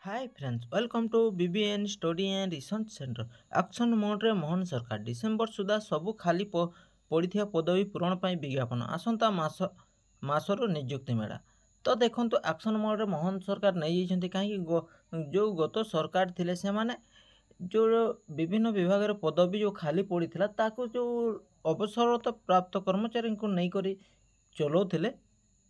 Hi friends, welcome to BBN study and research centre. Action mode रे मोहन सरकार December सुधा सबु खाली पड़िथिया पदवी पूरण ପାଇଁ विज्ञापन आसंता मासर नियुक्ति मेला। तो देखंतु एक्शन मोड रे मोहन सरकार नहीं जाइछन्ति कहीं जो गत सरकार थिले से माने जो विभिन्न विभाग रे पदवी जो खाली पड़ीथिला ताको जो अवसरत प्राप्त कर्मचारी को नहीं करी चलौथिले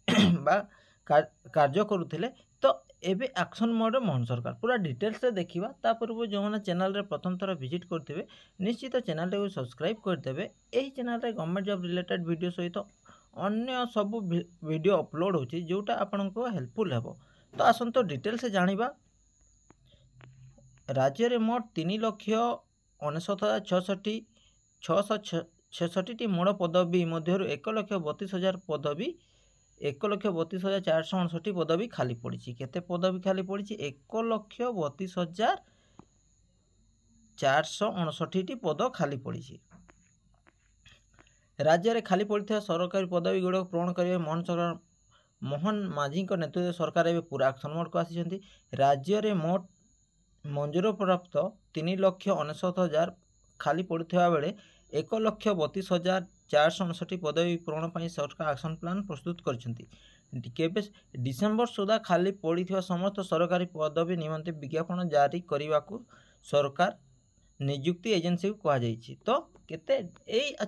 बा कार्य करुथिले। तो एबे एक्शन मोड मोहन सरकार पूरा डिटेल्स देखा ता पूर्व जो मैंने चैनल रे प्रथम थर विजिट करते निश्चित चैनल को सब्सक्राइब करदेवे। यही चैनल रे गवर्नमेंट जॉब रिलेटेड वीडियो सहित अन्य सब वीडियो अपलोड होची जोटा आपन को हेल्पफुल हेबो। तो आसंतो डिटेल्स जानिबा। राज्य रे मोट 3,69,666 मूल पदवी मध्य 1,32,000 पदवी 1,32,469 पदवी खाली पड़ी। केते पदवी खाली पड़ी? 1,32,469 पद खाली पड़ी। राज्य में खाली पड़ता सरकारी पदवी गुड़ाक पूरण करेंगे मोहन माझी नेतृत्व सरकार एवं पूरा एक्शन मोड को आसी। राज्य में मोट मंजूर प्राप्त 3,69,000 खाली पड़ुवा बेले 1,32,469 पदवी पूरण पर सरकार एक्शन प्लान प्रस्तुत कर डिसेंबर सुधा खाली पड़ता समस्त सरकारी पदवी निमंते विज्ञापन जारी करने को सरकार नियुक्ति एजेंसी को कहुई। तो केते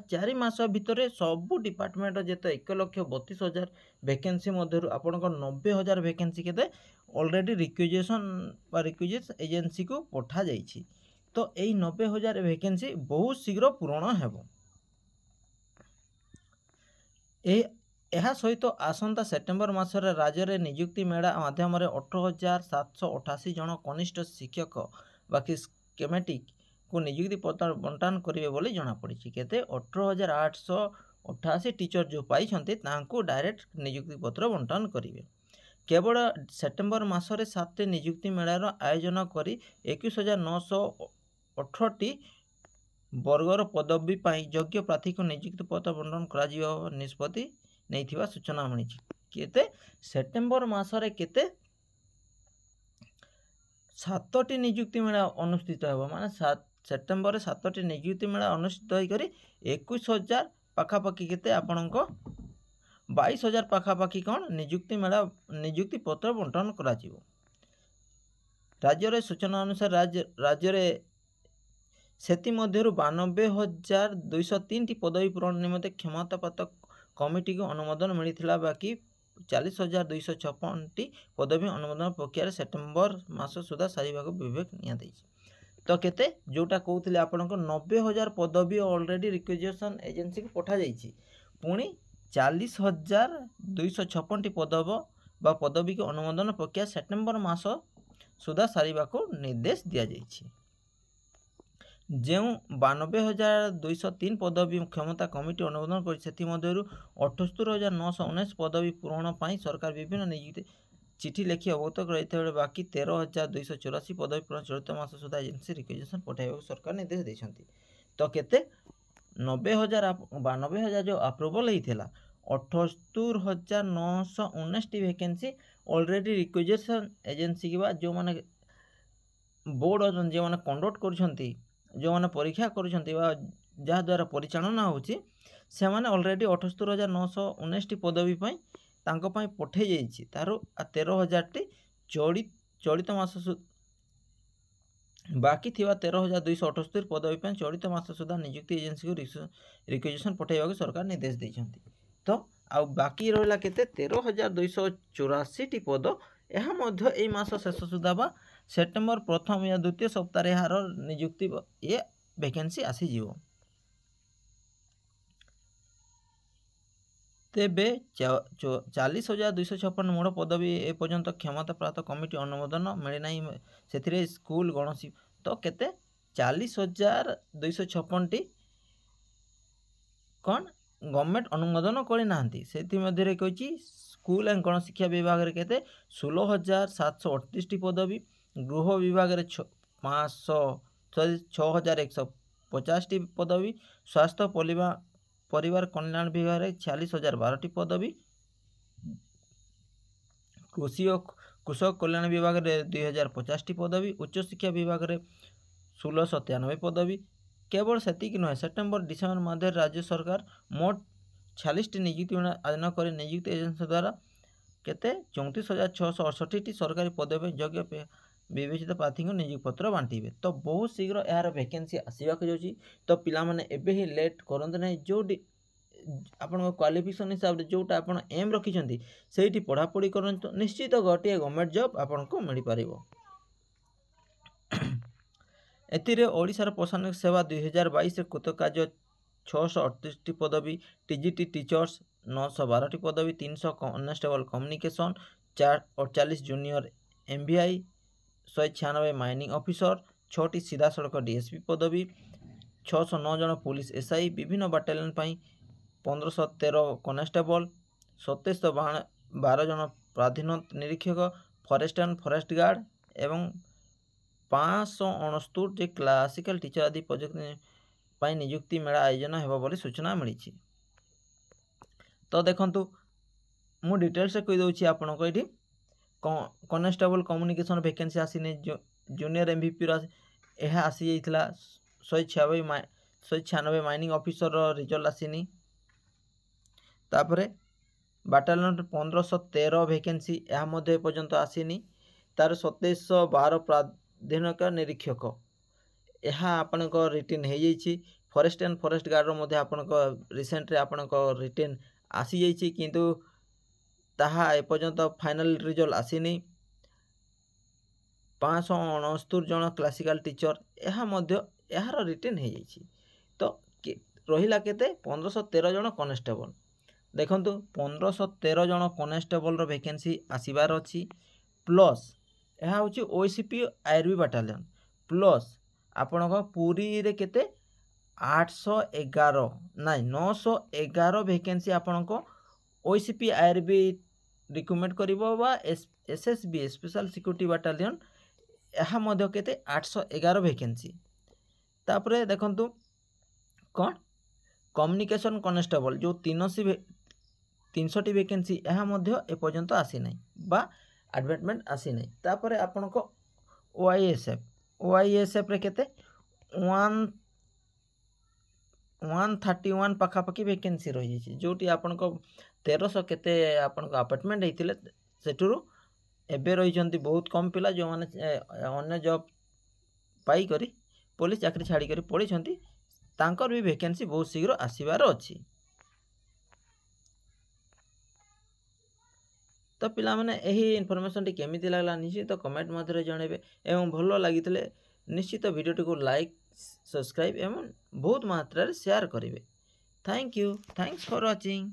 4 मास भितर सबू डिपार्टमेंट जेत 1,32,000 वैकेंसी मध्य आपण 90,000 वैकेंसी केते ऑलरेडी रिक्विजिट एजेंसी को पठा जाइछि। तो यही 90,000 वैकेंसी बहुत शीघ्र पूरण हेबो। यह सहित आसंता सेप्टेम्बर मासरे राज्य में नियुक्ति मेला माध्यम 18,788 जन कनिष्ठ शिक्षक बाकी स्केमेटिक को नियुक्ति पत्र बंटन करेंगे बोली जमापड़ी। केते 18,888 टीचर जो पाई डायरेक्ट नियुक्ति पत्र बंटन करेंगे। केवल सेप्टेम्बर मासरे 7 नियुक्ति मेलार आयोजन करी 21,918 वर्गर पदवी योग्य प्रार्थी को नियुक्ति पत्र बंटन कर निष्पत्ति नहीं सूचना मिली। केते सेप्टेम्बर मासरे केते 7टी नियुक्ति मेला अनुष्ठित हो माने सेप्टेम्बर 7टी नियुक्ति मेला अनुष्ठित होकर 21,000 पाखापाखि केते आपणक 22,000 पाखापाखि कौन नियुक्ति मेला नियुक्ति पत्र बंटन करा जिवो। राज्य सूचना अनुसार राज्य सेति मध्यरु 92,203 पदवी पूरण निमंते क्षमतापात कमिटी को अनुमोदन मिलता। बाकी 40,256 पदवी अनुमोदन प्रक्रिया सेप्टेम्बर मास सुधा सारिबा को विवेक निया दैछि। तो केते जोटा कहूथिले आपन को 90,000 पदवी ऑलरेडी रिक्विजिशन एजेंसी को पठा जाइछि। पुणी 40,256 पदवी को अनुमोदन प्रक्रिया सेप्टेम्बर मास सुधा सारिबा को निर्देश दिया जाइछि। जो 92,203 पदवी क्षमता कमिटी अनुमोदन कर 78,919 पदवी पूरण पर सरकार विभिन्न नियुक्ति चिठी लिखि अवगत कर बाकी 13,284 पदवी पूरण चलित मास सुधा एजेंसी रिक्विजिशन पठाइबा सरकार निर्देश देछन्ति। तो केते 90,000 जो अप्रूवल होता 78,919 वैकेंसी ऑलरेडी रिक्विजिशन एजेंसी की जो माने बोर्ड अच्छे जो मैंने कंडक्ट कर जो मैंने परीक्षा कर द्वारा परिचालना होची से माने ऑलरेडी 78,919 पदवी पठे जाइए। तार 13,000 चलित मास बाकी थी 13,278 पदवी चलित मास सुधा नियुक्ति एजेंसी को रिक्विजिशन पठाइबा सरकार निर्देश देइछन्ति। तो आ बाकी रहा केते 13,284 पद यह यही मास शेष सुधा बा सेप्टेम्बर प्रथम या द्वितीय सप्ताह यार नियुक्ति ये वैकेंसी आसीज। तेबे 40,256 मूल पदवी एपर्यंत क्षमता प्राप्त कमिटी अनुमोदन मिलना से स्कूल गणसी। तो केते 40,256 कौन गवर्नमेंट अनुमोदन करना से कही स्कूल एंड गणशिक्षा विभाग में केते 16,738 पदवी, गृह विभाग में 6,150 पदवी, स्वास्थ्य परिवार कल्याण विभाग में 46,012 पदवी, कृषि और कृषक कल्याण विभाग में 2050 पदवी, उच्चशिक्षा विभाग में 1693 पदवी। केवल सेतिक नुहे, सेप्टेम्बर डिसेम्बर मध्य राज्य सरकार मोट 46 नियुक्ति आयोजन कर नियुक्ति एजेन्सी द्वारा केते 34,668 सरकारी पदवी योग्य विवेचित प्रार्थी नियुक्ति पत्र बांटे। तो बहुत शीघ्र यार वैकेंसी आसवाक जाऊँगी। तो पिलामाने एबे ही लेट करते ना, जो आपण क्वालिफिकेशन हिसाब से जोटा आप एम रखिंट से पढ़ापढ़ी करूँ, निश्चित गोटे गवर्नमेंट जॉब आपन को मिल पार। एथिरे ओडिशार प्रशासनिक सेवा 2022 कृतकार्य 638 पदवी, टीजीटी टीचर्स 912 पदवी, 300 constable communication, 48 junior MVI, 196 mining officer, 6टी सीधा सड़क डीएसपी पदवी, 609 जन पुलिस एसआई, विभिन्न बाटालियन पर 1513 कॉन्स्टेबल, 2712 जन प्राधीन निरीक्षक, फॉरेस्ट एंड फॉरेस्ट गार्ड एवं 569 क्लासिकल टीचर आदि प्रोजेक्ट नियुक्ति मेला आयोजन हेबो बोली सूचना मिली। तो देखंतु मु डिटेल्स कहि दउछि आपन को, एठी कॉन्स्टेबल कम्युनिकेशन वैकेंसी आसीने, जूनियर एमवीपी यह आसी जाइथिला, 196 माइनिंग ऑफिसर रिजल्ट आसीनी। तापरे बाटालियन 1513 वैकेंसी यह मध्य पर्यंत आसीनी। तार 2712 प्राधीनक निरीक्षक यह आपण को रिटर्न हो जाइए। फॉरेस्ट एंड फॉरेस्ट गार्ड मध्य आपण को रिसेंटली आपण को रिटर्न आसी जाइए, किंतु ताहा एपर्यंत फाइनल रिजल्ट आसीनी। 569 जन क्लासिकल टीचर यह मध्य यार रिटर्न हो जाइए। तो रहिला केते 1513 जन कॉन्स्टेबल। देखंतु 1513 जन कॉन्स्टेबल रो वैकेंसी आसीबार अछि, प्लस यह हूँ ओसीपी आईआरबी बाटालियन, प्लस आपण को पुरी रे केते 811 ना 911 वैकेंसी आपण को ओसीपी आईआरबी रिक्रुटमेंट करिवो, बा एसएसबी स्पेशल सिक्योरिटी बाटालियन यह मध्य केते 811 वैकेंसी। तापरे देखंतु कौन कम्युनिकेशन कॉन्स्टेबल जो 300 वैकेंसी यह मध्य एपर्यंत आसी नहीं, बा एडवर्टाइजमेंट आसी नहीं। तापरे आपण को ओआईएसएफ रे केते 131 पाखापाखि वैकेंसी रही है, जोटी आपण को 1300 केते आपण को अपॉइंटमेंट होइतिले, सेठुरु एबे रही बहुत कम पिला जो माने अन्य जॉब पाई करी पुलिस चाकरी छाड़ी करी पढ़ी तांकर भी वैकेंसी बहुत शीघ्र आसीबार अछि। तो पिला माने एही इनफॉरमेशन टी केमिति लागला निश्चित कमेंट मध्य जणेबे, एवं भलो लागितले निश्चित वीडियो को लाइक सब्सक्राइब एवं बहुत मात्रा रे शेयर करिवे। Thank you, thanks for watching.